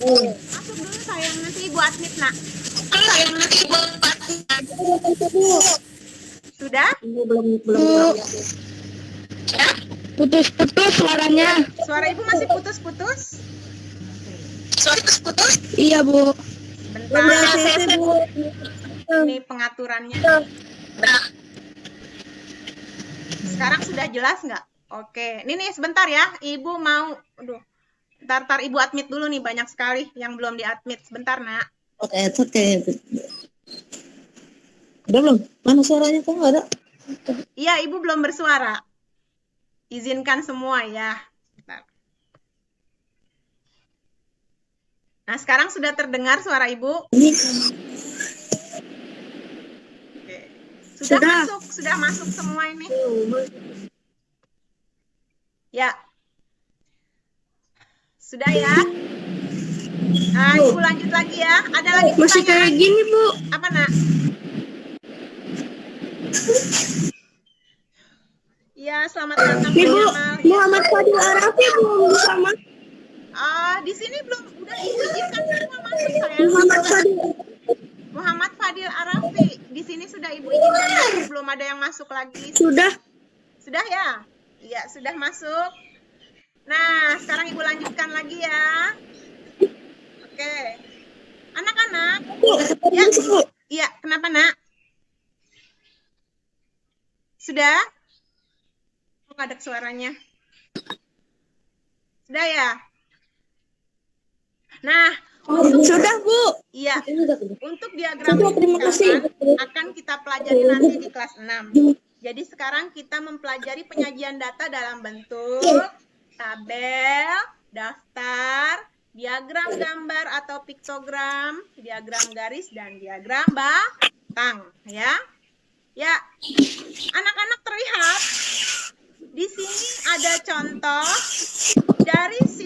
Masuk dulu sayang, nanti ibu admit nak. Sudah? Bu, putus-putus suaranya. Suara ibu masih putus-putus? Iya, Bu. Bentar. Ini pengaturannya. Sekarang sudah jelas nggak? Oke, ini nih sebentar ya. Ibu mau, aduh, ntar ibu admit dulu nih, banyak sekali yang belum diadmit. Sebentar nak. Oke. Udah belum? Mana suaranya kok nggak ada? Iya, ibu belum bersuara. Izinkan semua ya. Bentar. Nah, sekarang sudah terdengar suara ibu? Ini Oke. Sudah masuk semua ini. Ya. Sudah ya? Nah, ibu lanjut lagi ya. Ada lagi Masih kayak pertanyaan? gini, Bu. Apa nak? Iya, selamat datang Nih, Bu Bu. Yamal. Ya. Muhammad Fadil Arafi belum sama. Di sini belum, udah ibu izinkan semua masuk sayang. Muhammad Fadil. Muhammad Fadil Arafi. Di sini sudah ibu izinkan masuk, belum ada yang masuk lagi. Sudah. Sudah ya? Iya, sudah masuk. Nah, sekarang ibu lanjutkan lagi ya. Oke. Anak-anak. Ya. Iya, kenapa nak? Sudah? Kok nggak ada suaranya? Sudah ya? Nah, Sudah, Bu. iya. Untuk diagram Terima kasih. akan kita pelajari nanti di kelas 6. Jadi sekarang kita mempelajari penyajian data dalam bentuk tabel, daftar, diagram gambar atau piktogram, diagram garis, dan diagram batang. Ya, anak-anak terlihat di sini ada contoh dari 10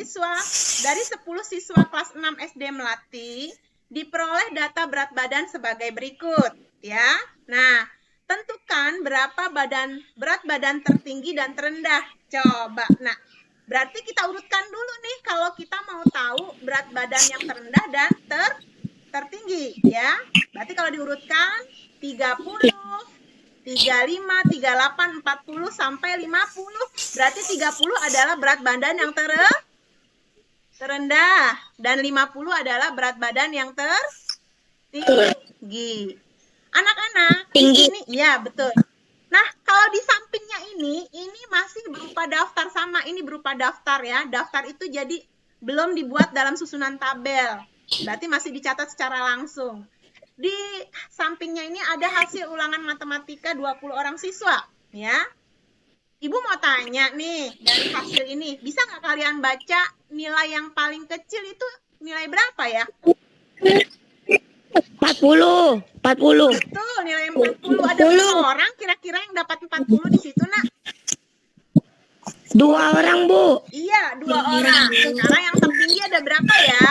siswa kelas 6 SD Melati diperoleh data berat badan sebagai berikut, ya. Nah, tentukan berapa berat badan tertinggi dan terendah. Coba. Nah, berarti kita urutkan dulu nih kalau kita mau tahu berat badan yang terendah dan tertinggi, ya. Berarti kalau diurutkan 30, 35, 38, 40 sampai 50. Berarti 30 adalah berat badan yang terendah dan 50 adalah berat badan yang tertinggi. Anak-anak, di sini ya betul. Nah, kalau di sampingnya ini masih berupa daftar, sama ini berupa daftar ya. Daftar itu jadi belum dibuat dalam susunan tabel. Berarti masih dicatat secara langsung. Di sampingnya ini ada hasil ulangan matematika 20 orang siswa, ya. Ibu mau tanya nih, dari hasil ini, bisa nggak kalian baca nilai yang paling kecil itu nilai berapa ya? 40. Betul, nilai 40. Ada berapa orang kira-kira yang dapat 40 di situ, nak? 2 orang, Bu. Iya, 2 orang. Sekarang yang tertinggi ada berapa ya?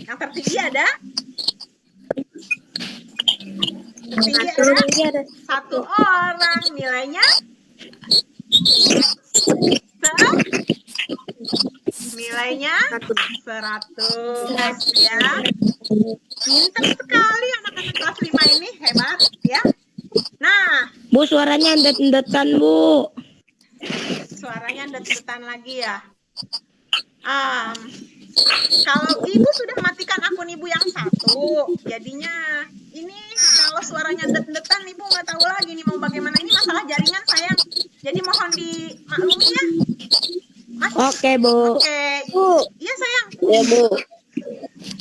Yang tertinggi ada? Tertinggi ada 1 orang. Nilainya? Nilainya 100 ya. Pintar sekali anak-anak kelas 5 ini, hebat ya. Nah, Bu, suaranya endet-endetan, Bu. suaranya endet-endetan lagi ya. Kalau ibu sudah matikan akun ibu yang 1, jadinya ini kalau suaranya endet-endetan ibu nggak tahu lagi nih mau bagaimana. Ini masalah jaringan sayang. Jadi mohon dimaklumi ya. Mas? Oke, Bu. Oke. Bu. Iya sayang. ya Bu.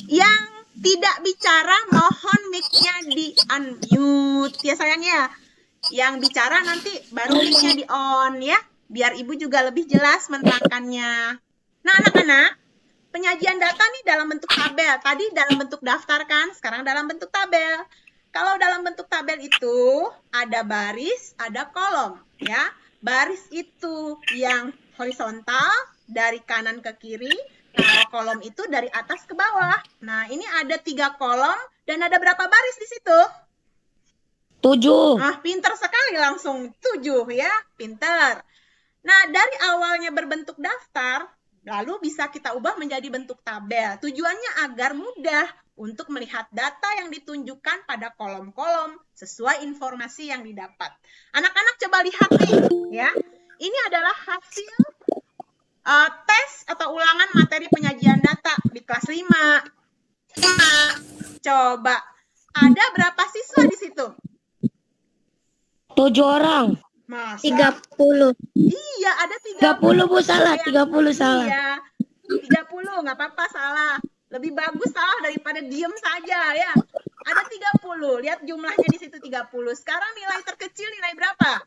Yang tidak bicara mohon mic-nya di unmute ya sayang ya. Yang bicara nanti baru mic-nya di on ya. Biar ibu juga lebih jelas menerangkannya. Nah anak-anak, penyajian data nih dalam bentuk tabel. Tadi dalam bentuk daftar kan, sekarang dalam bentuk tabel. Kalau dalam bentuk tabel itu ada baris, ada kolom ya. Baris itu yang horizontal dari kanan ke kiri. Kalau kolom itu dari atas ke bawah. Nah, ini ada 3 kolom dan ada berapa baris di situ? 7. Nah, pinter sekali langsung 7 ya, pinter. Nah, dari awalnya berbentuk daftar, lalu bisa kita ubah menjadi bentuk tabel. Tujuannya agar mudah untuk melihat data yang ditunjukkan pada kolom-kolom sesuai informasi yang didapat. Anak-anak coba lihat nih, ya. Ini adalah hasil tes atau ulangan materi penyajian data di kelas 5. Coba, ada berapa siswa di situ? 7 orang. Masa? 30. Iya, ada 30 Bu, salah. 30 salah. Iya, 30, nggak apa-apa salah. Lebih bagus salah daripada diem saja ya. Ada 30, lihat jumlahnya di situ 30. Sekarang nilai terkecil nilai berapa?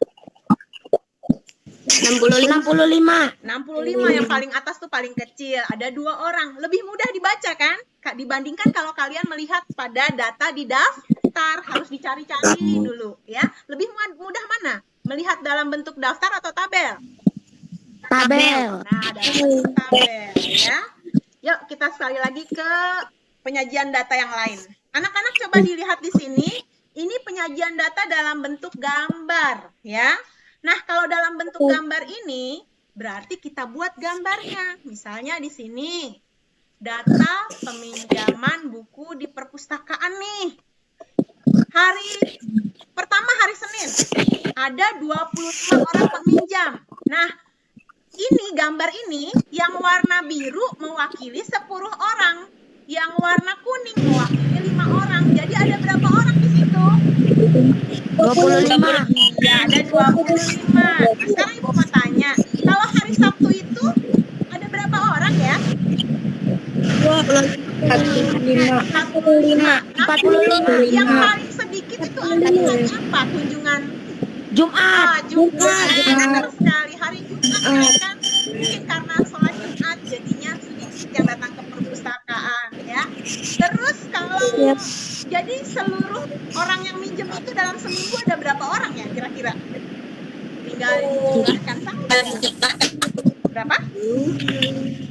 65. 65 yang paling atas tuh paling kecil. Ada 2 orang. Lebih mudah dibaca kan? Dibandingkan kalau kalian melihat pada data di daftar. Harus dicari-cari dulu ya. Lebih mudah mana? Melihat dalam bentuk daftar atau tabel? Tabel. Nah, dalam bentuk tabel ya. Yuk kita sekali lagi ke penyajian data yang lain. Anak-anak coba dilihat di sini. Ini penyajian data dalam bentuk gambar ya. Nah, kalau dalam bentuk gambar ini, berarti kita buat gambarnya. Misalnya di sini, data peminjaman buku di perpustakaan nih. Hari pertama hari Senin, ada 25 orang peminjam. Nah, ini gambar ini, yang warna biru mewakili 10 orang. Yang warna kuning mewakili 5 orang. Jadi ada berapa orang di situ? 25. Ya, ada 25. Nah, sekarang Ibu mau tanya, kalau hari Sabtu itu ada berapa orang ya? 45. Yang paling sedikit itu ada di hari apa? Kunjungan Jumat. Jumat. Benar sekali. Hari Jumat kan mungkin karena sholat Jumat jadinya sedikit yang datang ke perpustakaan ya. Terus kalau jadi seluruh orang yang minjem itu dalam seminggu ada berapa orang ya kira-kira? Tinggal dijumlahkan saja. Berapa?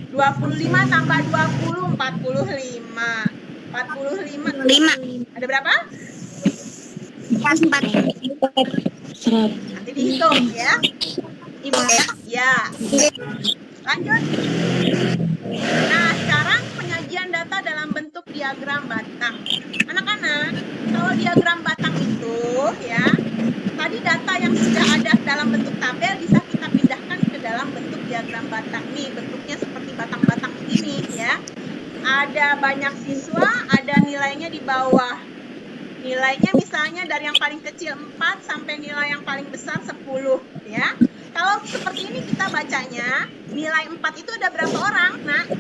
25 tambah 20, 45. 45. 5. Ada berapa? 4. Nanti dihitung ya. Ibu ya. Lanjut. Nah, sekarang penyajian data dalam bentuk diagram batang. Anak-anak, kalau diagram batang itu ya, tadi data yang sudah ada dalam bentuk tabel bisa kita pindahkan ke dalam bentuk diagram batang. Nih, bentuknya seperti batang-batang begini ya. Ada banyak siswa, ada nilainya di bawah. Nilainya misalnya dari yang paling kecil 4 sampai nilai yang paling besar 10 ya. Kalau seperti ini kita bacanya, nilai 4 itu ada berapa orang, Nak?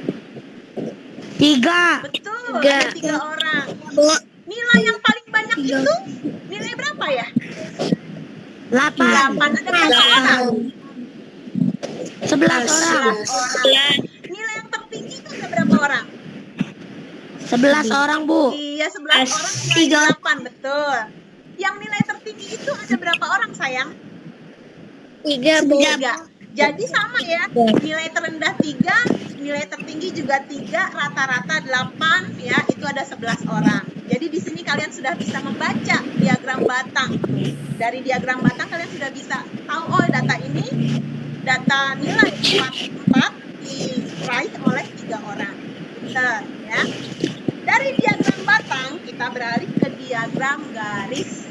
3. Betul, ada 3 orang. Nilai yang paling banyak itu nilai berapa ya? 8. 8. Ada berapa orang? 11 orang. Nilai yang tertinggi itu ada berapa orang? 11 orang, Bu. Iya, 11 orang nilai 8, betul. Yang nilai tertinggi itu ada berapa orang, sayang? 3, 3. Jadi sama ya, nilai terendah 3, nilai tertinggi juga 3, rata-rata 8 ya, itu ada 11 orang. Jadi di sini kalian sudah bisa membaca diagram batang. Dari diagram batang kalian sudah bisa tahu, oh data ini, data nilai 4 diraih oleh 3 orang. Betul ya. Dari diagram batang kita beralih ke diagram garis.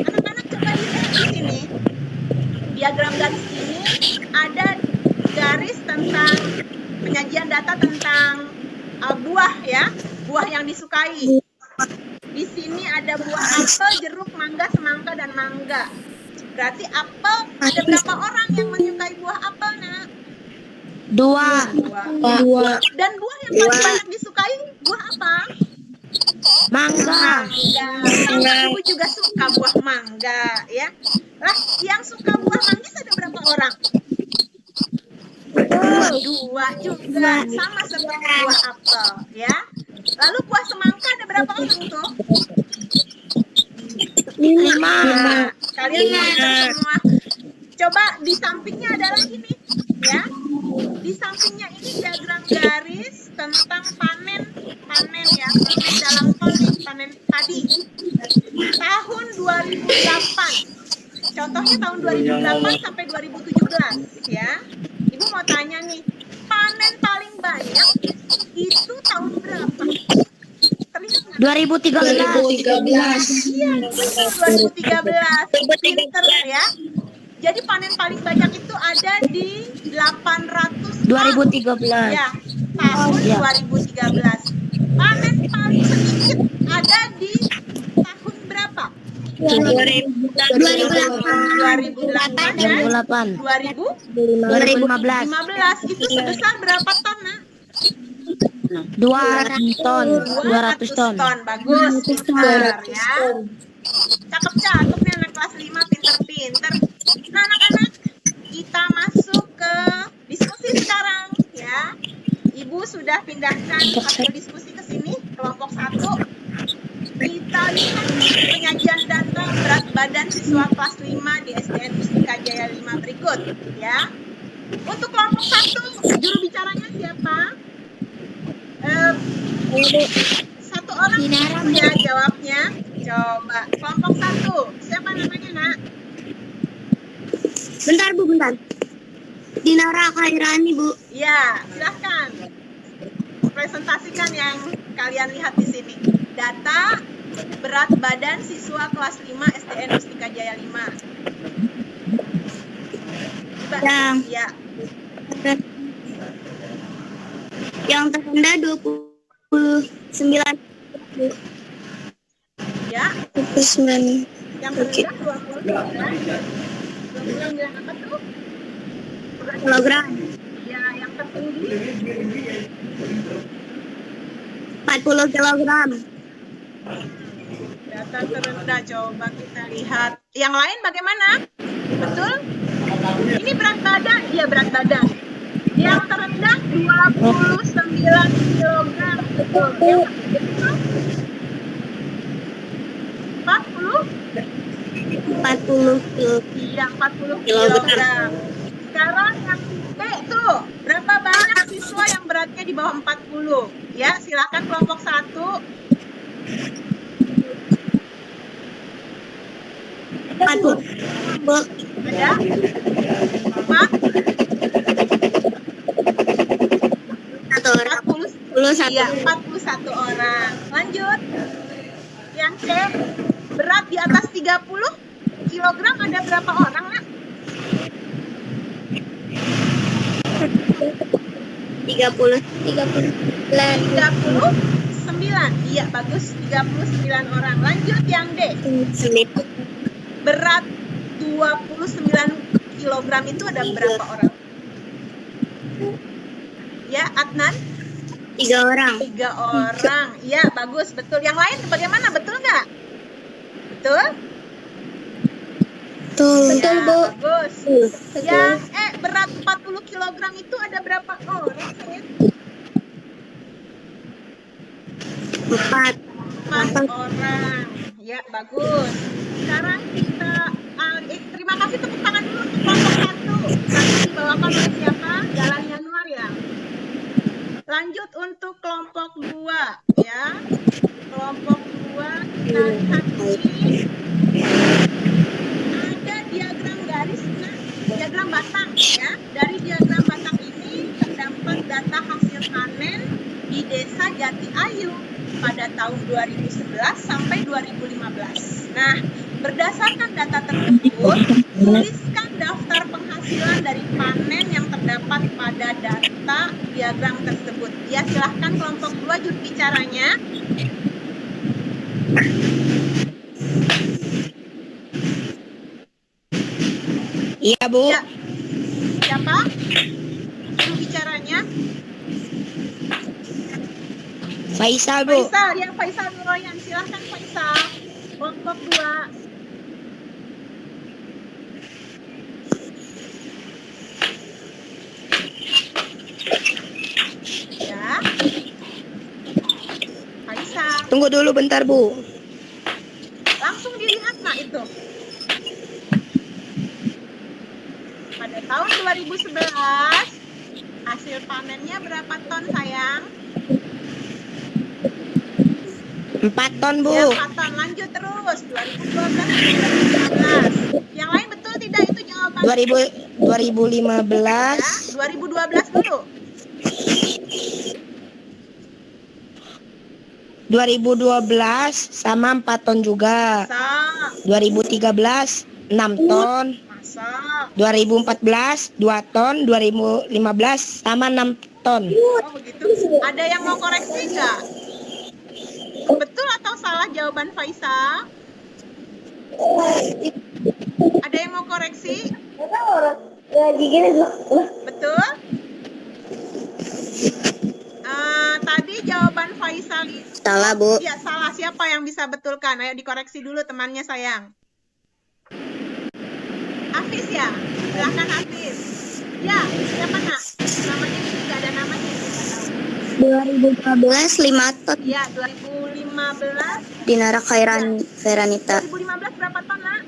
Anak-anak coba dilihat di sini. Diagram garis ini ada garis tentang penyajian data tentang buah ya, buah yang disukai. Di sini ada buah apel, jeruk, mangga, semangka dan mangga. Berarti apel, ada berapa orang yang menyukai buah apel, Nak? 2. Dan buah yang paling banyak disukai buah apa? Mangga. Sama Ibu juga suka buah mangga ya. Lah, yang suka buah manggis ada berapa orang? 2 juga, sama seperti buah apel ya. Lalu buah semangka ada berapa orang tuh? 5. Kalian pintar semua. Coba di sampingnya ada lagi nih ya. Di sampingnya ini diagram garis tentang panen ya, panen dalam ton nih, panen padi. Tahun 2008. Contohnya tahun 2008 sampai 2017 ya. itu tahun berapa? Terlihat nggak? 2013. Iya, betul, 2013. Pinter ya. Jadi panen paling banyak itu ada di 800 ton. 2013. Ya, tahun Ya. 2013. Panen paling sedikit ada di tahun berapa? 2008 dan 2008. 2015. 2015. Itu sebesar berapa ton, Nak? 200 ton. 200 ton. Bagus, pinter ya. Cakep-cakep nih anak kelas 5, pinter-pinter. Nah, anak-anak, kita masuk ke diskusi sekarang ya. Ibu sudah pindahkan hasil diskusi ke sini, kelompok 1. Kita lihat penyajian data berat badan siswa kelas 5 di SDN Mustika Jaya 5 berikut ya. Untuk kelompok 1, juru bicaranya siapa? Satu orang ya jawabnya. Coba kelompok 1, siapa namanya, Nak? Bentar, Bu, bentar. Dinara Khairani, Bu. Ya, silahkan presentasikan yang kalian lihat di sini. Data berat badan siswa kelas 5 SDN Mustika Jaya 5. Ya. Yang terendah 29. Ya. 29. Yang terendah 29. 29 apa tuh? Kilogram. Ya, yang tertinggi 40 kilogram. data terendah. Coba kita lihat. Yang lain bagaimana? Betul? Ini berat badan. Iya, berat badan. Yang terendah 29 kilogram. Betul. Yang tertinggi 40? 40 kilo. Iya, 40 kilogram. Sekarang yang B tuh, berapa banyak siswa yang beratnya di bawah 40? Ya, silakan kelompok 1. 40. Ada? Apa? 1 orang. 40. Iya, 41 orang. Lanjut. Yang C, berat di atas 30 kilogram ada berapa orang, Nak? 39. Iya, bagus. 39 orang. Lanjut yang D. Berat 29 kilogram itu ada berapa orang? Ya, Adnan? 3 orang. 3 orang. Iya, bagus. Betul. Yang lain bagaimana? Betul nggak? Betul? Betul, Ya, Bu. bagus. Yang berat 40 kilogram itu ada berapa orang? 4. 4 orang. Ya, bagus. Sekarang kita terima kasih, tepuk tangan dulu untuk kelompok 1. Nanti dibawakan oleh siapa? Jalan Januar ya. Lanjut untuk kelompok 2 ya. Kelompok 2 kita lihat ini. Ada diagram garis, nah, diagram batang ya. Dari diagram batang ini terdapat data hasil panen di Desa Jati Ayu pada tahun 2011 sampai 2015. Nah, berdasarkan data tersebut, tuliskan daftar penghasilan dari panen yang terdapat pada data diagram tersebut. Ya, silahkan kelompok 2 juru bicaranya. Iya, Bu. Ya. Siapa? Juru bicaranya? Faisal, Bu. Faisal, yang Faisal Nuroyan. Silahkan Faisal. Kelompok 2. Ya. Faisal. Tunggu dulu bentar, Bu. Langsung dilihat, nah itu. Pada tahun 2011, hasil panennya berapa ton, sayang? 4 ton, Bu. Ya, 4 ton. Lanjut terus. 2012 sampai 2015. Yang lain betul tidak itu jawabannya? 2015. Ya, 2012 dulu. 2012 sama 4 ton juga. Masa? 2013 6 ton. Masa? 2014 2 ton. 2015 sama 6 ton. Oh begitu. Ada yang mau koreksi nggak? Betul atau salah jawaban Faisa? Ada yang mau koreksi? Betul? Tadi jawaban Faisal itu Salah, Bu. ya salah. Siapa yang bisa betulkan? Ayo dikoreksi dulu temannya sayang. Hafiz ya? Silahkan Hafiz. Ya, siapa nak? Namanya ini nggak ada namanya. 2015 5 ton. Ya, 2015. Dinara Khairan Feranita. 2015 berapa ton nak?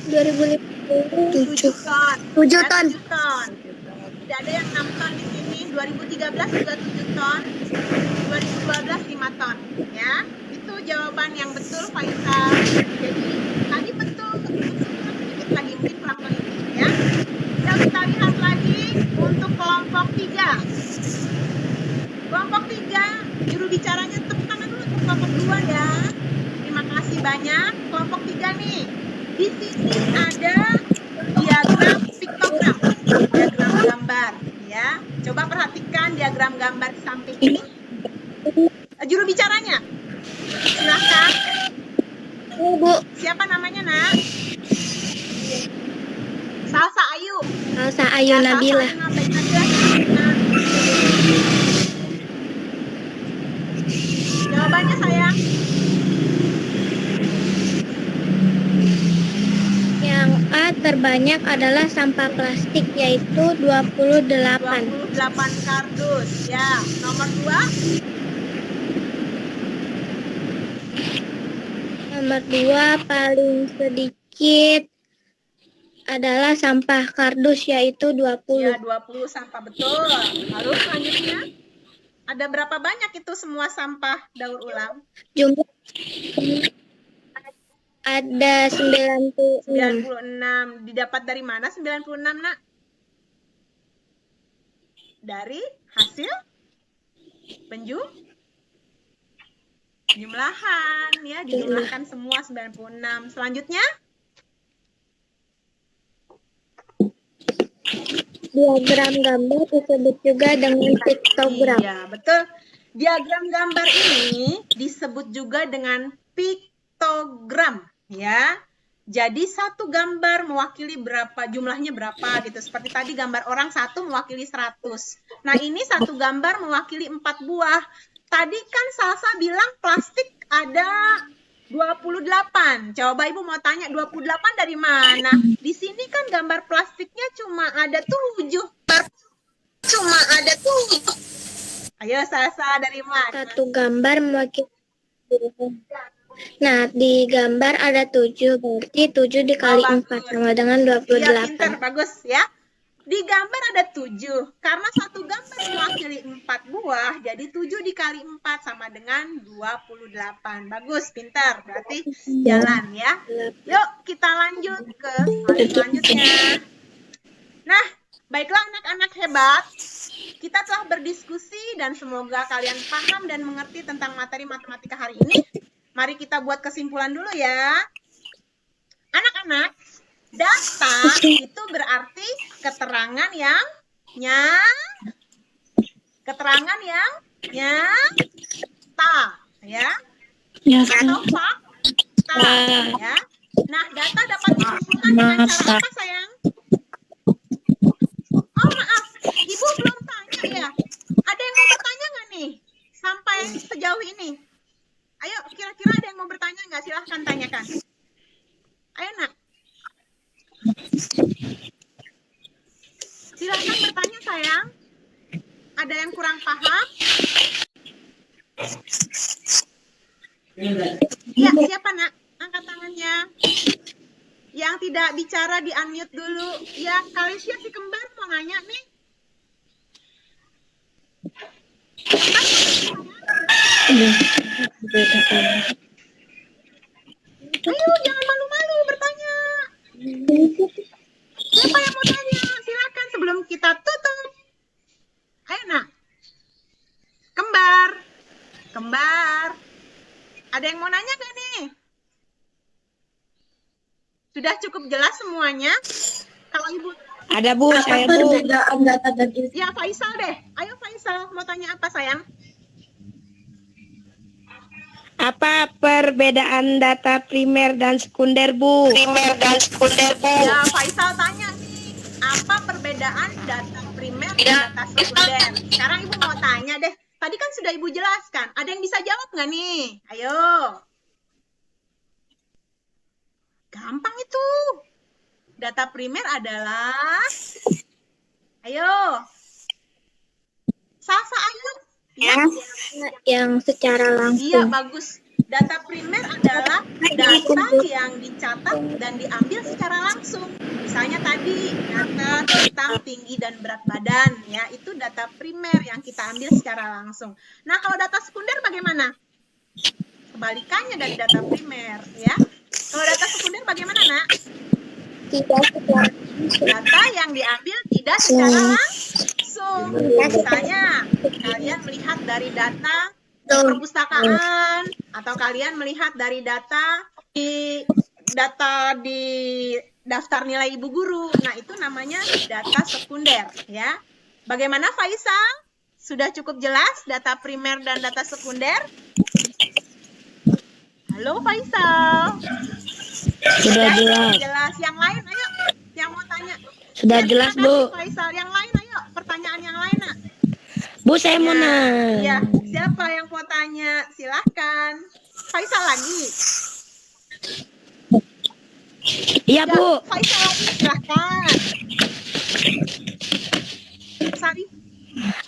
2007 ton. 7 ton. 7 ton. Tidak ada yang 6 ton di sini. 2013 juga 7 ton. 2012 5 ton. Ya, itu jawaban yang betul Faisal. Jadi tadi betul sedikit lagi mungkin kurang teliti ya. Ya, kita lihat lagi untuk kelompok 3. Kelompok 3, juru bicaranya tepuk tangan dulu untuk kelompok 2 ya. Terima kasih banyak. Kelompok 3 nih. Di sini ada diagram piktogram, diagram gambar ya. Coba perhatikan diagram gambar di samping ini. Juru bicaranya. Silahkan. Bu. Siapa namanya, Nak? Salsa Ayu. Salsa Ayu Nabila. Jawabannya sayang. Yang A terbanyak adalah sampah plastik yaitu 28. 28 kardus. Ya, nomor 2. Nomor 2 paling sedikit adalah sampah kardus yaitu 20. Ya, 20 sampah betul. Lalu selanjutnya ada berapa banyak itu semua sampah daur ulang? Jumlah ada 96. 96. Didapat dari mana 96, Nak? Dari hasil penjumlahan ya, dijumlahkan semua 96. Selanjutnya diagram gambar disebut juga dengan piktogram. Iya, betul. Diagram gambar ini disebut juga dengan piktogram ya. Jadi satu gambar mewakili berapa, jumlahnya berapa gitu. Seperti tadi gambar orang satu mewakili 100. Nah, ini satu gambar mewakili 4 buah. Tadi kan Salsa bilang plastik ada 28. Coba Ibu mau tanya 28 dari mana? Di sini kan gambar plastiknya cuma ada 7. Ayo Salsa dari mana? Satu gambar mewakili. Nah, di gambar ada 7, berarti 7 dikali 4 sama dengan 28. Iya, pintar, bagus ya. Di gambar ada 7. Karena satu gambar mewakili 4 buah, jadi 7 dikali 4 sama dengan 28. Bagus, pintar. Berarti jalan ya. Yuk, kita lanjut ke slide selanjutnya. Nah, baiklah anak-anak hebat. Kita telah berdiskusi dan semoga kalian paham dan mengerti tentang materi matematika hari ini. Mari kita buat kesimpulan dulu ya. Anak-anak, data itu berarti keterangan yang nyata ya. Atau fakta ya. Nah, data dapat dikumpulkan dengan cara apa, sayang? Oh, maaf. Ibu belum tanya ya. Ada yang mau bertanya nggak nih? Sampai sejauh ini. Ayo, kira-kira ada yang mau bertanya nggak? Silahkan tanyakan. Ayo, Nak. Silahkan bertanya, sayang. Ada yang kurang paham? Ya, siapa, Nak? Angkat tangannya. Yang tidak bicara di-unmute dulu. Ya, Kalisya si kembar mau nanya nih. Kembar mau nanya? Ayo, jangan malu-malu bertanya. Siapa yang mau tanya? Silakan sebelum kita tutup. Ayo, Nak. Kembar. gambar. Ada yang mau nanya nggak nih? Sudah cukup jelas semuanya? Kalau Ibu, Ada Bu, saya Bu. Perbedaan data dan ya Faisal deh. Ayo Faisal, mau tanya apa sayang? Apa perbedaan data primer dan sekunder Bu? Ya Faisal tanya nih, apa perbedaan data primer dan data sekunder? Sekarang Ibu mau tanya deh. Tadi kan sudah Ibu jelaskan. Ada yang bisa jawab nggak nih? Ayo. Gampang itu. Data primer adalah, ayo. Sasa ayo. Ya. Yang secara Iya, langsung. bagus. Data primer adalah data yang dicatat dan diambil secara langsung. Misalnya tadi data tentang tinggi dan berat badan, ya itu data primer yang kita ambil secara langsung. Nah, kalau data sekunder bagaimana? Kebalikannya dari data primer, ya. Kalau data sekunder bagaimana, Nak? Tidak secara Data yang diambil tidak secara langsung. Misalnya, kalian melihat dari data di perpustakaan atau kalian melihat dari data di daftar nilai ibu guru. Nah, itu namanya data sekunder, ya. Bagaimana Faisal? Sudah cukup jelas data primer dan data sekunder? Halo Faisal. Sudah jelas. Jelas. Yang lain ayo, yang mau tanya. Sudah Ya, jelas terima kasih, Bu. Faisal. Yang lain ayo, pertanyaan yang lain, Nak. Bu, saya mau Ya, nanya. siapa yang mau tanya? Silahkan. Faisal lagi. Iya Ya, Bu. Faisal lagi, silahkan. Sarif.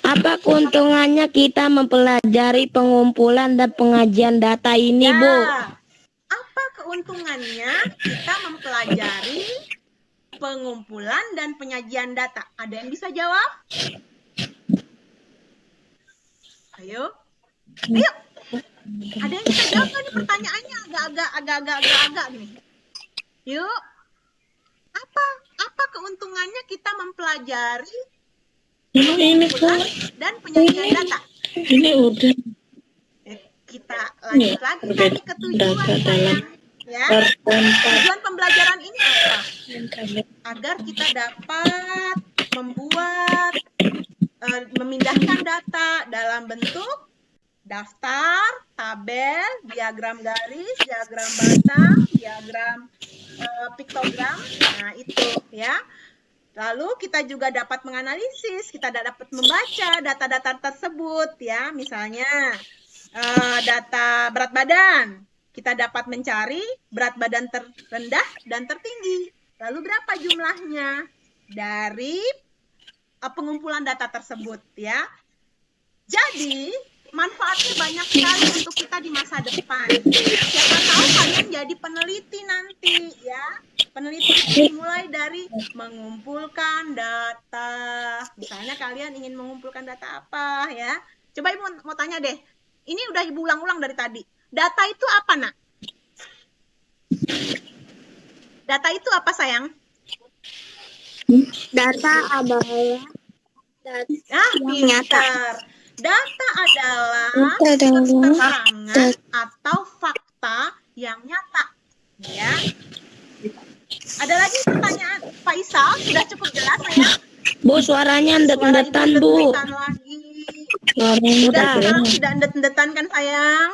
Apa keuntungannya kita mempelajari pengumpulan dan pengajian data ini Ya. Bu? Apa keuntungannya kita mempelajari pengumpulan dan penyajian data? Ada yang bisa jawab? Ayo. Ayo. Ada yang bisa jawab nggak nih pertanyaannya? Agak-agak nih. Yuk. Apa keuntungannya kita mempelajari Ini pengumpulan dan penyajian data? Ini udah Kita lanjut lagi tadi ke tujuan sayang. Ya. Tujuan pembelajaran ini apa? Agar kita dapat membuat memindahkan data dalam bentuk daftar, tabel, diagram garis, diagram batang, diagram piktogram. Nah, itu ya. Lalu kita juga dapat menganalisis, kita dapat membaca data-data tersebut ya. Misalnya data berat badan. Kita dapat mencari berat badan terendah dan tertinggi. Lalu berapa jumlahnya dari pengumpulan data tersebut ya. Jadi manfaatnya banyak sekali untuk kita di masa depan. Siapa tahu kalian jadi peneliti nanti ya. Peneliti mulai dari mengumpulkan data. Misalnya kalian ingin mengumpulkan data apa ya. Coba Ibu mau tanya deh. Ini udah Ibu ulang-ulang dari tadi. Data itu apa, Nak? Data itu apa, sayang? data adalah Pintar. Data adalah keterangan atau fakta yang nyata. Ya. Ada lagi pertanyaan? Faisal, sudah cukup jelas, sayang? Bu, suaranya ndet-ndetan Bu. Suara Ibu lagi. Suaranya Sudah, sekarang sudah ndet-ndetan kan, sayang?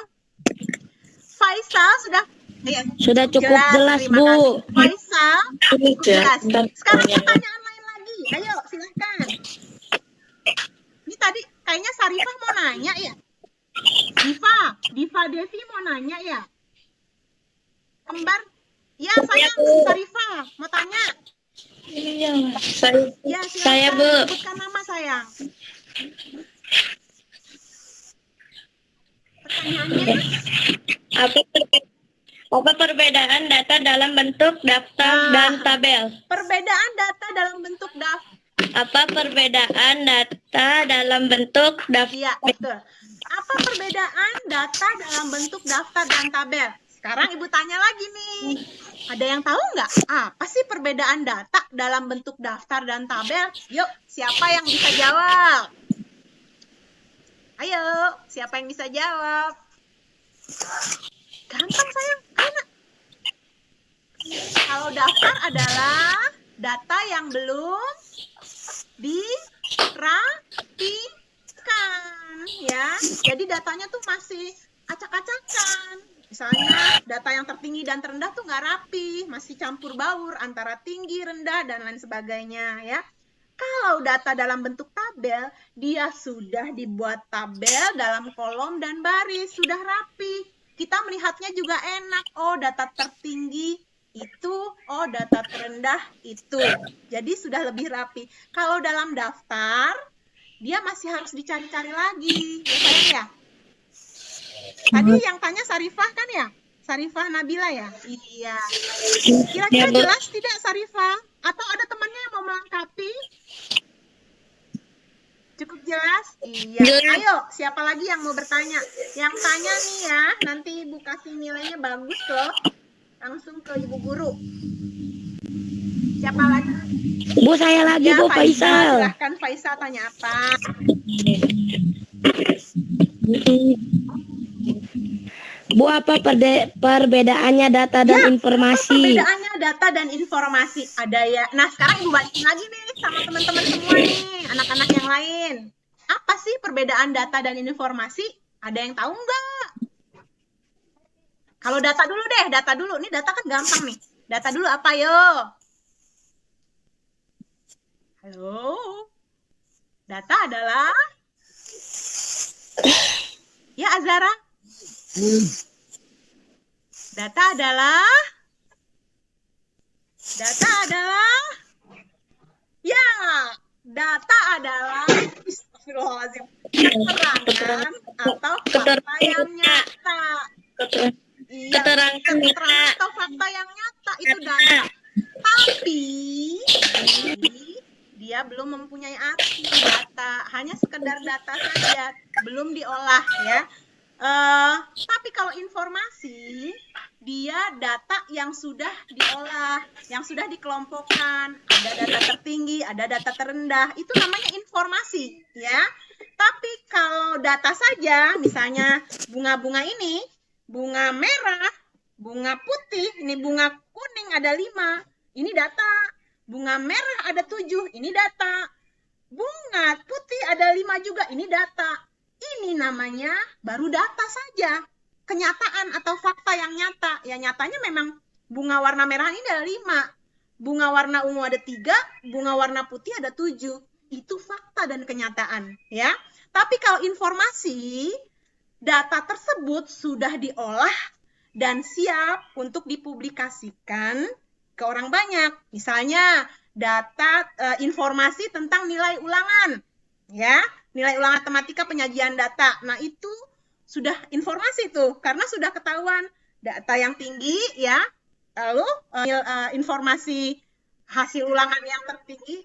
Faisal sudah cukup jelas terima Bu. kasih. Faisal, cukup jelas. Sekarang pertanyaan lain lagi. Ayo, silakan. Ini tadi kayaknya Sarifah mau nanya ya? Diva Devi mau nanya ya? Kembar? Ya, sayang, Sarifah mau tanya. Ya, silakan. Saya, Bu. Sebutkan nama, sayang. Pertanyaannya? Apa perbedaan data dalam bentuk daftar dan tabel? Perbedaan data dalam bentuk daftar. Apa perbedaan data dalam bentuk daftar? Iya, betul. Apa perbedaan data dalam bentuk daftar dan tabel? Sekarang Ibu tanya lagi nih. Ada yang tahu nggak? Apa sih perbedaan data dalam bentuk daftar dan tabel? Yuk, siapa yang bisa jawab? Ayo, siapa yang bisa jawab? Gampang sayang, ayo nak. Kalau daftar adalah data yang belum dirapikan, ya. Jadi datanya tuh masih acak-acakan. Misalnya data yang tertinggi dan terendah tuh nggak rapi, masih campur baur antara tinggi, rendah, dan lain sebagainya, ya. Kalau data dalam bentuk tabel, dia sudah dibuat tabel dalam kolom dan baris, sudah rapi. Kita melihatnya juga enak. Oh, data tertinggi itu, oh data terendah itu. Jadi sudah lebih rapi. Kalau dalam daftar, dia masih harus dicari-cari lagi. Ya sayang ya? Tadi yang tanya Sarifah kan ya? Sarifah Nabila ya? Iya. Kira-kira jelas tidak Sarifah? Atau ada temannya yang mau melengkapi? Cukup jelas? Iya. Ayo, siapa lagi yang mau bertanya? Yang tanya nih ya, nanti Ibu kasih nilainya bagus loh. Langsung ke Ibu Guru. Siapa lagi? Bu, saya lagi, Ya, Bu Faisal. Silahkan Faisal tanya apa? Bu, apa perbedaannya data dan informasi? Perbedaannya data dan informasi. Ada ya. Nah, sekarang Ibu balikin lagi nih sama teman-teman semua nih, anak-anak yang lain. Apa sih perbedaan data dan informasi? Ada yang tahu nggak? Kalau data dulu deh, data dulu. Ini data kan gampang nih. Data dulu apa yo? Halo? Data adalah? Ya Azara? Data adalah? Data adalah? Ya, data adalah astagfirullahaladzim, keterangan atau fakta yang nyata. Iya, keterangan atau fakta yang nyata itu data. Tapi dia belum mempunyai arti data, hanya sekedar data saja, belum diolah ya. Tapi kalau informasi, dia data yang sudah diolah, yang sudah dikelompokkan, ada data tertinggi, ada data terendah, itu namanya informasi ya. Tapi kalau data saja, misalnya bunga-bunga ini, bunga merah, bunga putih, ini bunga kuning ada 5, ini data. Bunga merah ada 7, ini data. Bunga putih ada 5 juga, ini data. Ini namanya baru data saja. Kenyataan atau fakta yang nyata. Ya nyatanya memang bunga warna merah ini ada 5. Bunga warna ungu ada 3, bunga warna putih ada 7. Itu fakta dan kenyataan, ya. Tapi kalau informasi, data tersebut sudah diolah dan siap untuk dipublikasikan ke orang banyak. Misalnya data informasi tentang nilai ulangan, ya, nilai ulangan matematika penyajian data. Nah, itu sudah informasi tuh, karena sudah ketahuan data yang tinggi, ya, lalu informasi hasil ulangan yang tertinggi.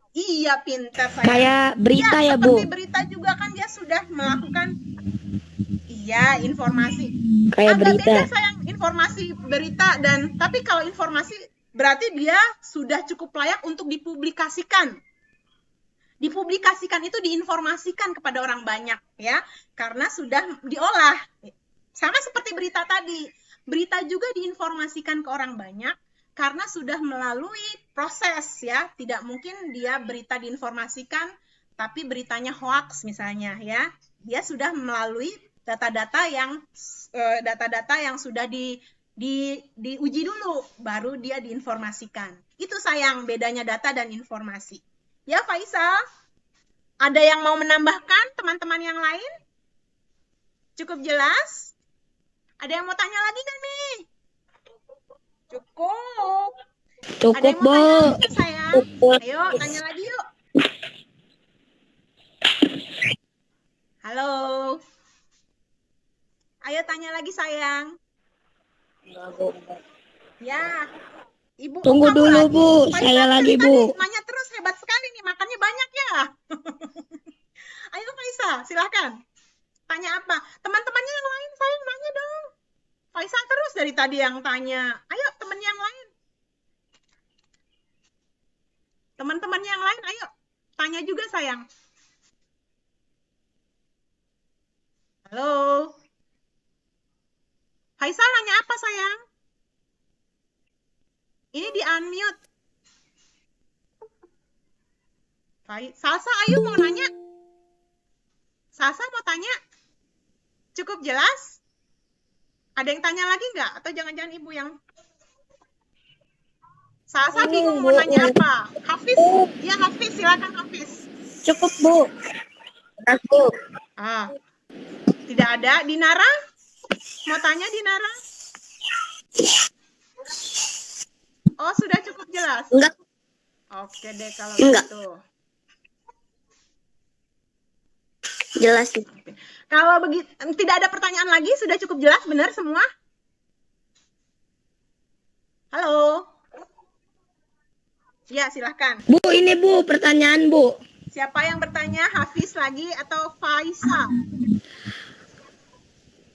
Iya, pintar saya. Kayak berita ya, Bu? Seperti berita juga kan dia sudah melakukan, iya, informasi. Kayak agak berita. beda sayang informasi berita dan tapi kalau informasi berarti dia sudah cukup layak untuk dipublikasikan. Dipublikasikan itu diinformasikan kepada orang banyak ya, karena sudah diolah. Sama seperti berita tadi. Berita juga diinformasikan ke orang banyak karena sudah melalui proses ya. Tidak mungkin dia berita diinformasikan tapi beritanya hoax misalnya ya. Dia sudah melalui data-data yang sudah diuji dulu baru dia diinformasikan. Itu sayang bedanya data dan informasi. Ya Faisal, ada yang mau menambahkan teman-teman yang lain? Cukup jelas? Ada yang mau tanya lagi kan nih? Cukup. Ada yang mau tanya lagi kan sayang? Ayo tanya lagi yuk. Halo. Ayo tanya lagi sayang. Ya. Ibu, Tunggu kamu dulu, lagi. Bu. Faisal Saya lagi, tadi Bu. nanya terus, hebat sekali nih, makannya banyak ya. Ayo Faisal, silakan. Tanya apa? Teman-temannya yang lain, sayang nanya dong. Faisal terus dari tadi yang tanya. Ayo teman yang lain. Teman-teman yang lain, ayo. Tanya juga sayang. Halo? Faisal nanya apa sayang? Ini di unmute. Salsa, ayo mau nanya? Salsa mau tanya? Cukup jelas? Ada yang tanya lagi nggak? Atau jangan-jangan ibu yang... Salsa bingung mau nanya apa? Hafiz? Ya Hafiz, silakan Hafiz. Cukup, Bu. Aku. Tidak ada. Dinara? Mau tanya Dinara? Oh, sudah cukup jelas? Enggak. Oke deh kalau Enggak. gitu. Jelas sih. Kalau begitu tidak ada pertanyaan lagi, sudah cukup jelas, benar semua? Halo? Ya, silahkan. Bu, ini Bu, pertanyaan Bu. Siapa yang bertanya? Hafiz lagi atau Faisal?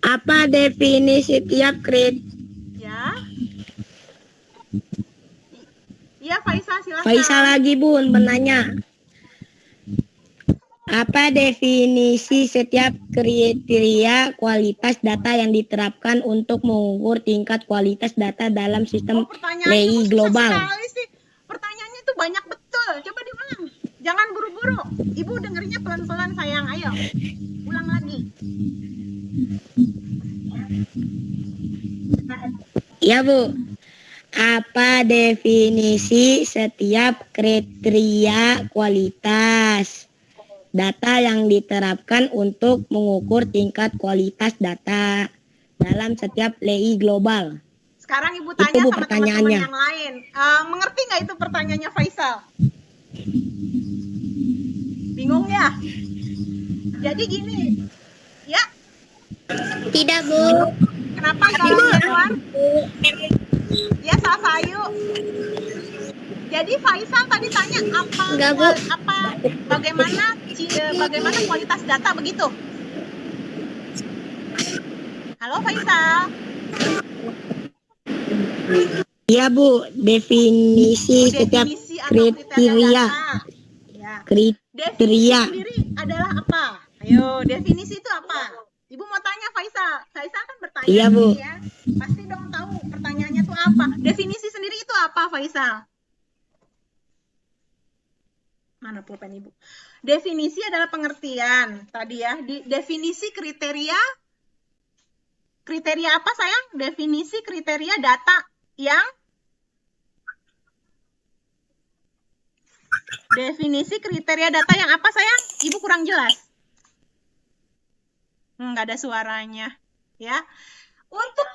Apa definisi tiap Ya. Iya, Faisal, silahkan. Faisal lagi Bu, menanya. Apa definisi setiap kriteria kualitas data yang diterapkan untuk mengukur tingkat kualitas data dalam sistem Pertanyaannya LEI susah global? sekali sih. Pertanyaannya itu banyak betul. Coba diulang. Jangan buru-buru. Ibu dengernya pelan-pelan sayang. Ayo. Ulang lagi. Ya Bu. Apa definisi setiap kriteria kualitas data yang diterapkan untuk mengukur tingkat kualitas data dalam setiap LEI global? Sekarang Ibu tanya Bu, sama teman-teman pertanyaannya. yang lain. Mengerti nggak itu pertanyaannya Faisal? Bingung ya? Jadi gini. Ya, Tidak, Bu. kenapa Ibu keluar? Ya, Sasayu. Jadi Faisal tadi tanya Enggak, Bu. bagaimana kualitas data begitu? Halo Faisal. Iya Bu, definisi setiap Definisi atau kriteria. Ya. Kriteria. Definisi sendiri adalah apa? Ayo, definisi itu apa? Ibu mau tanya Faisal. Faisal kan bertanya Iya, Bu. nih ya. Pasti dong tahu pertanyaannya itu apa. Definisi sendiri itu apa, Faisal? Mana pulpen Ibu? Definisi adalah pengertian. Tadi ya, definisi kriteria. Kriteria apa sayang? Definisi kriteria data yang definisi kriteria data yang apa sayang? Ibu kurang jelas. Nggak ada suaranya. Ya. Untuk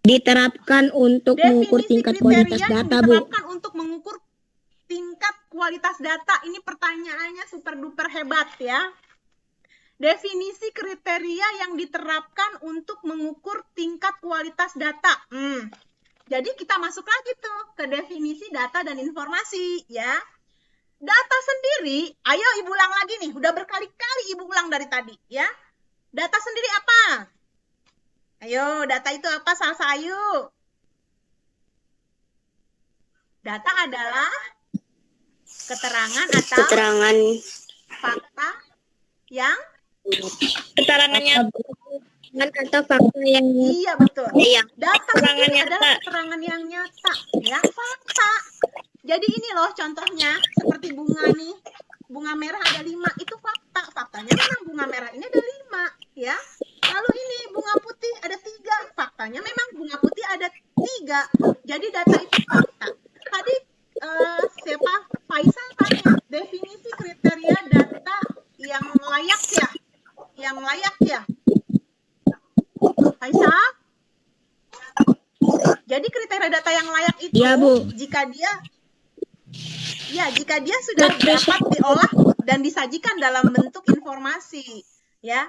Diterapkan untuk mengukur definisi tingkat kriteria kualitas yang data Bu. diterapkan untuk mengukur tingkat kualitas data. Ini pertanyaannya super duper hebat ya. Definisi kriteria yang diterapkan untuk mengukur tingkat kualitas data. Jadi kita masuk lagi tuh ke definisi data dan informasi ya. Data sendiri, ayo Ibu ulang lagi nih. Udah berkali-kali Ibu ulang dari tadi ya. Data sendiri apa? Ayo, data itu apa Salsa ayo? Data adalah keterangan atau fakta yang Atau fakta yang iya betul. Iya. Data sendiri adalah keterangan yang nyata, ya fakta. Jadi ini loh contohnya seperti bunga nih, bunga merah ada 5 itu fakta. Faktanya memang bunga merah ini ada 5, ya. Lalu ini bunga putih ada 3, faktanya memang bunga putih ada 3. Jadi data itu fakta. Tadi siapa Faisal tanya definisi kriteria data yang layak ya, Faisal. Jadi kriteria data yang layak itu Iya, Bu. jika dia sudah dapat diolah dan disajikan dalam bentuk informasi, ya.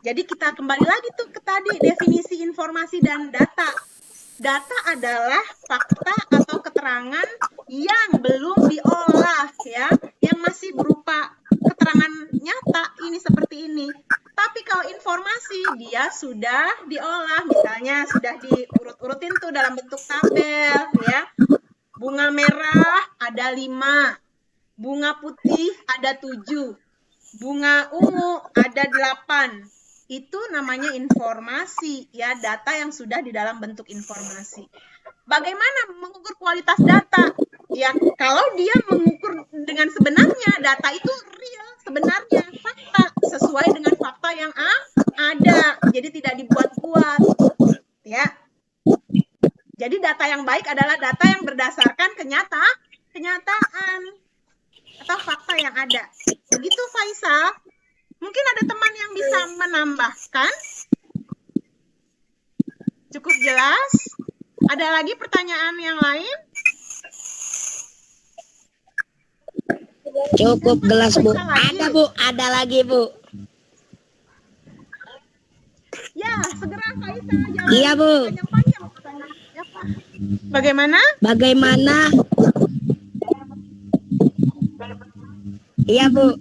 Jadi kita kembali lagi tuh ke tadi definisi informasi dan data. Data adalah fakta atau keterangan yang belum diolah, ya, yang masih berupa keterangan nyata ini seperti ini. Tapi kalau informasi dia sudah diolah, misalnya sudah diurut-urutin tuh dalam bentuk tabel, ya. Bunga merah ada 5, bunga putih ada 7. Bunga ungu ada 8. Itu namanya informasi, ya, data yang sudah di dalam bentuk informasi. Bagaimana mengukur kualitas data? Ya, kalau dia mengukur dengan sebenarnya, data itu real, sebenarnya, fakta, sesuai dengan fakta yang ada. Jadi tidak dibuat-buat, ya. Jadi data yang baik adalah data yang berdasarkan kenyataan atau fakta yang ada. Begitu Faisal. Mungkin ada teman yang bisa menambahkan. Cukup jelas? Ada lagi pertanyaan yang lain? Cukup jelas, Bu. Faisal lagi. Ada, Bu. Ada lagi, Bu. Ya, segera Faisal jawab. Iya, Bu. Panjang-panjang pertanyaannya, Pak. Bagaimana? Bagaimana? Iya, Bu.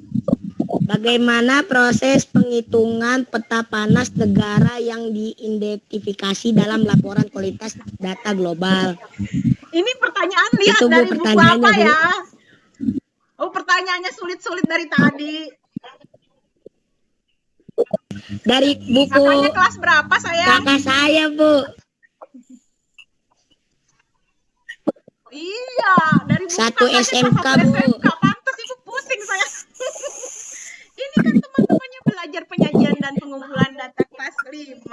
Bagaimana proses penghitungan peta panas negara yang diidentifikasi dalam laporan kualitas data global? Ini pertanyaan lihat Itu, Bu, dari buku pertanyaannya, apa Bu. ya? Oh, pertanyaannya sulit-sulit dari tadi. Dari buku Kakaknya kelas berapa, sayang? kakak saya, Bu. Iya, dari buku Satu kakaknya SMK, kelas 1 Bu. SMK. Pantes ibu pusing saya. Ini kan teman-temannya belajar penyajian dan pengumpulan data kelas 5.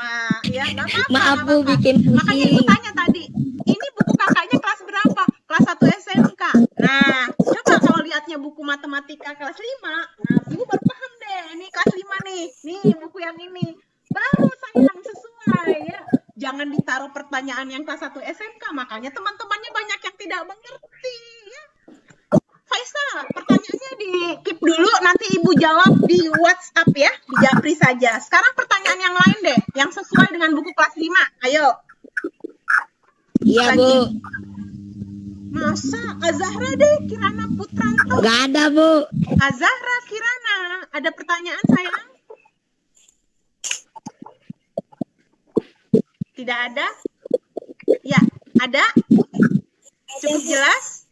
Ya, nggak apa-apa. Maaf, nggak Bu, apa-apa. bikin Makanya ibu pusing. tanya tadi, ini buku kakaknya kelas berapa? Kelas 1 SMK. Nah, coba kalau lihatnya buku matematika kelas 5, nah ibu baru paham deh, ini kelas 5 nih. Nih, buku yang ini. Baru sayang sesuai ya. Jangan ditaruh pertanyaan yang kelas 1 SMK, makanya teman-temannya banyak yang tidak mengerti ya. Faisal, pertanyaannya di keep dulu, nanti ibu jawab di WhatsApp ya, di Japri saja. Sekarang pertanyaan yang lain deh, yang sesuai dengan buku kelas 5. Ayo. Iya, Bu. Masa Azahra deh, Kirana Putranto. Gak ada, Bu. Azahra Kirana, ada pertanyaan sayang? Tidak ada? Ya, ada? Cukup jelas?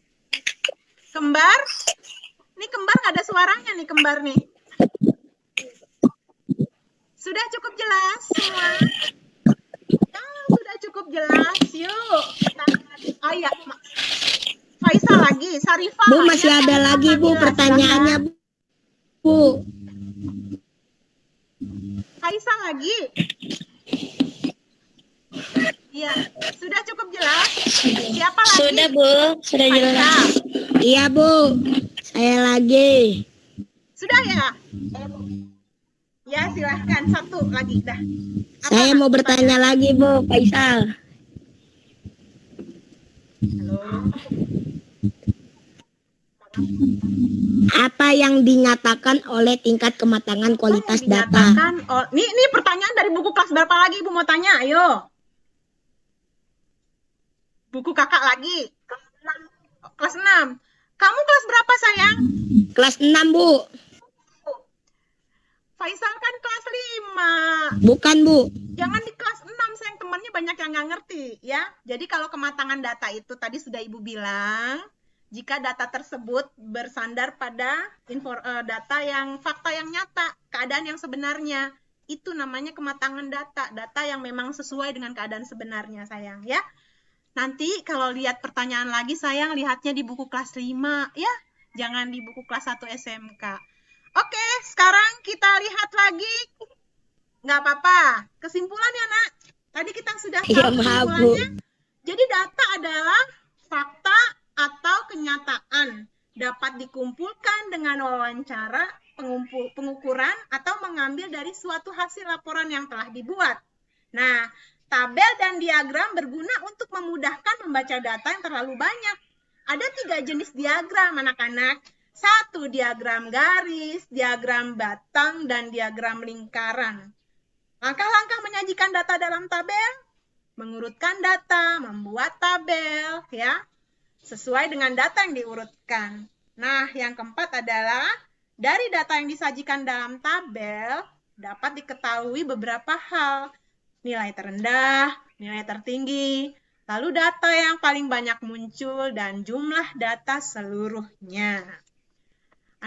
Kembar? Ini kembar nggak ada suaranya nih, kembar nih. Sudah cukup jelas semua? Ya, sudah cukup jelas. Yuk. Oh ya, Faisal lagi, Sarifah. Bu, masih Ya, ada Sarifah, lagi, Bu, Fadila, pertanyaannya, silakan. Bu. Faisal lagi. Iya, sudah cukup jelas? Siapa lagi? Sudah, Bu. Sudah jelas. Faisal. Iya, Bu. Saya lagi. Sudah ya? Ya, silahkan. Satu lagi, dah. Apa Saya mau bertanya lagi, Bu, Faisal. Halo. Apa yang dinyatakan oleh tingkat kematangan kualitas data? Dinyatakan, ini pertanyaan dari buku kelas berapa lagi Ibu mau tanya? Ayo. Buku kakak lagi. Kelas 6. Kamu kelas berapa sayang? Kelas 6, Bu. Faisal kan kelas 5. Bukan, Bu. Jangan di kelas 6, sayang, temannya banyak yang nggak ngerti ya. Jadi kalau kematangan data itu tadi sudah Ibu bilang, jika data tersebut bersandar pada data yang fakta yang nyata, keadaan yang sebenarnya, itu namanya kematangan data, data yang memang sesuai dengan keadaan sebenarnya, sayang ya. Nanti kalau lihat pertanyaan lagi, sayang, lihatnya di buku kelas 5 ya, jangan di buku kelas 1 SMK. Oke, sekarang kita lihat lagi. Nggak apa-apa. Kesimpulannya, Nak. Tadi kita sudah tahu Iya, maaf, Bu. kesimpulannya. Jadi data adalah fakta atau kenyataan. Dapat dikumpulkan dengan wawancara, pengukuran, atau mengambil dari suatu hasil laporan yang telah dibuat. Nah, tabel dan diagram berguna untuk memudahkan membaca data yang terlalu banyak. Ada 3 jenis diagram, anak-anak. 1, diagram garis, diagram batang, dan diagram lingkaran. Langkah-langkah menyajikan data dalam tabel, mengurutkan data, membuat tabel, ya, sesuai dengan data yang diurutkan. Nah, yang keempat adalah dari data yang disajikan dalam tabel dapat diketahui beberapa hal, nilai terendah, nilai tertinggi, lalu data yang paling banyak muncul, dan jumlah data seluruhnya.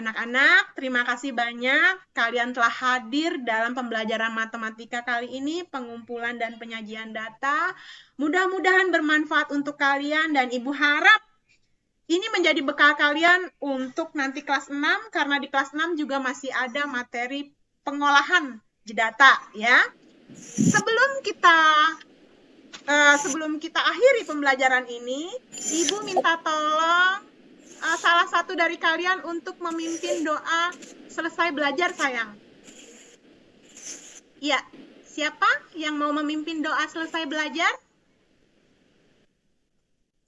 Anak-anak, terima kasih banyak kalian telah hadir dalam pembelajaran matematika kali ini, pengumpulan dan penyajian data. Mudah-mudahan bermanfaat untuk kalian dan Ibu harap ini menjadi bekal kalian untuk nanti kelas 6, karena di kelas 6 juga masih ada materi pengolahan data ya. Sebelum kita akhiri pembelajaran ini, Ibu minta tolong salah satu dari kalian untuk memimpin doa selesai belajar, sayang. Ya, siapa yang mau memimpin doa selesai belajar?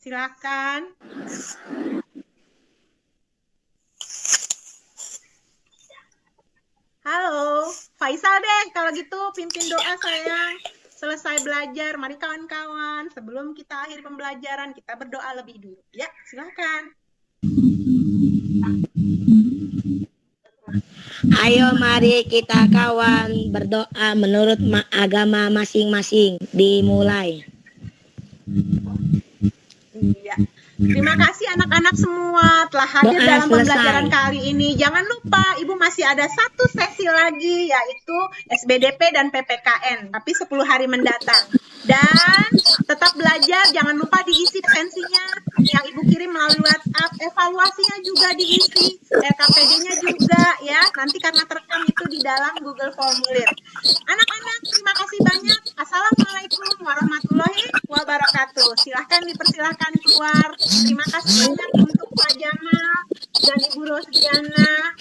Silakan. Halo, Faisal deh kalau gitu pimpin doa, sayang. Selesai belajar, mari kawan-kawan. Sebelum kita akhiri pembelajaran, kita berdoa lebih dulu. Ya, silakan. Ayo mari kita kawan berdoa menurut agama masing-masing. Dimulai. Iya. Terima kasih anak-anak semua telah hadir Doa dalam pembelajaran selesai. kali ini. Jangan lupa, Ibu masih ada satu sesi lagi, yaitu SBDP dan PPKN, tapi 10 hari mendatang. Dan tetap belajar, jangan lupa diisi pensinya yang Ibu kirim melalui WhatsApp. Evaluasinya juga diisi, LKPD-nya juga ya. Nanti karena terekam itu di dalam Google Formulir. Anak-anak, terima kasih banyak. Assalamualaikum warahmatullahi wabarakatuh. Silahkan dipersilahkan keluar. Terima kasih banyak untuk Pak Jamal dan Ibu Rosdiana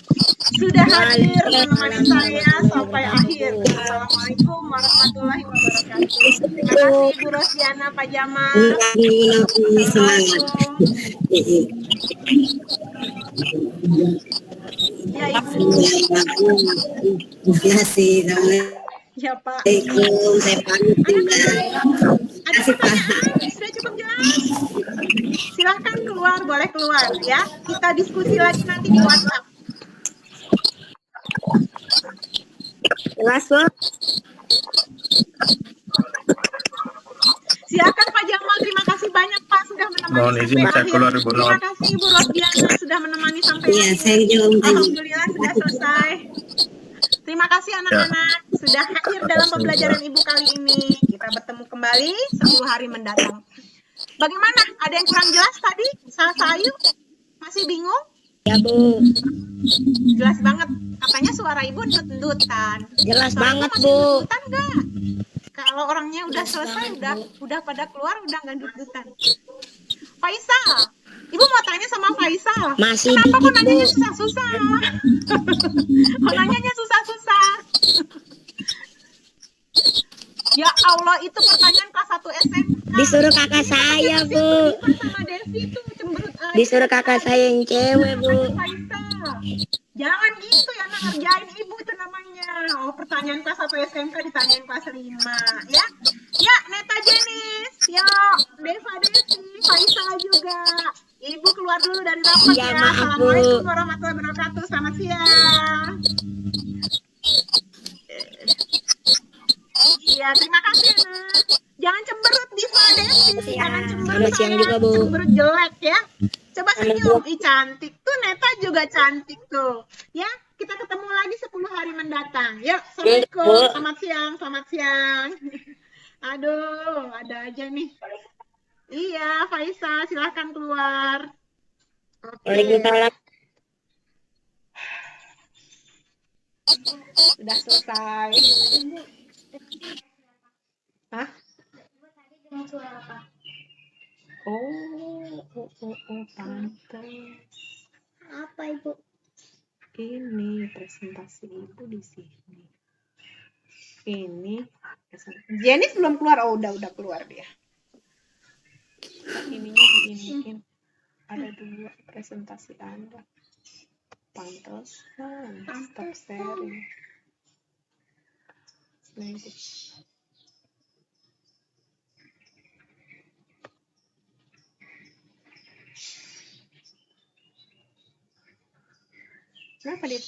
sudah hadir menemani saya sampai akhir. Assalamualaikum warahmatullahi wabarakatuh. Terima kasih Ibu Rosdiana, Pak Jamal. Assalamualaikum. Ya Ibu. Ya Pak. Ada pertanyaan? Sudah cukup jelas? Silahkan keluar, boleh keluar ya. Kita diskusi lagi nanti di WhatsApp. Jelas, Bu. Silakan Pak Jamal, terima kasih banyak Pak sudah menemani Mohon izin sampai saya akhir. keluar, Ibu Nur. Terima kasih Ibu Rosdiana sudah menemani sampai akhir. Alhamdulillah sudah selesai. Terima kasih anak-anak sudah hadir dalam pembelajaran Ibu kali ini. Kita bertemu kembali 10 hari mendatang. Bagaimana? Ada yang kurang jelas tadi? Sayu? Masih bingung? Ya, Bu. Jelas banget. Katanya suara Ibu endut-endutan. Jelas Suara banget, Ibu masih Bu. endut-endutan nggak? Kalau orangnya udah selesai, udah pada keluar, udah nggak endut-endutan. Faisal, Ibu mau tanya sama Faisal. Masih Kenapa kok dikit, nanyanya Bu. susah-susah? Kok nanyanya susah-susah? Ya Allah, itu pertanyaan kelas 1 SMK. Disuruh kakak saya, Bu. Sama Devi tuh cemberut aja. Disuruh kakak saya yang cewek, Bu. Faisal. Jangan gitu ya, ngerjain Ibu itu namanya. Oh, pertanyaan kelas 1 SMK ditanyain kelas 5 ya. Ya, Neta Jenis. Yo, Deva Devi, Faisal juga. Ibu keluar dulu dari rapat Ya, ya. maaf, Bu. Assalamualaikum warahmatullahi wabarakatuh. Selamat siang. Iya, terima kasih Nak. Jangan cemberut Diva Devi, jangan cemberut. Selamat siang juga, Bu. Cemberut jelek ya. Coba senyum, ih cantik tuh, Neta juga cantik tuh. Ya, kita ketemu lagi 10 hari mendatang. Yuk, Assalamualaikum, selamat siang, selamat siang. Aduh, ada aja nih. Iya, Faisal, silahkan keluar. Oke. Waalaikumsalam. Sudah selesai. Hah? Oh, pantes. Apa, Ibu? Ini presentasi Ibu di sini. Ini Jenis belum keluar. Oh, udah keluar dia. Ininya diiniin. Ada 2 presentasi Anda. Pantesan. Stop sharing. Nanti. Kenapa dia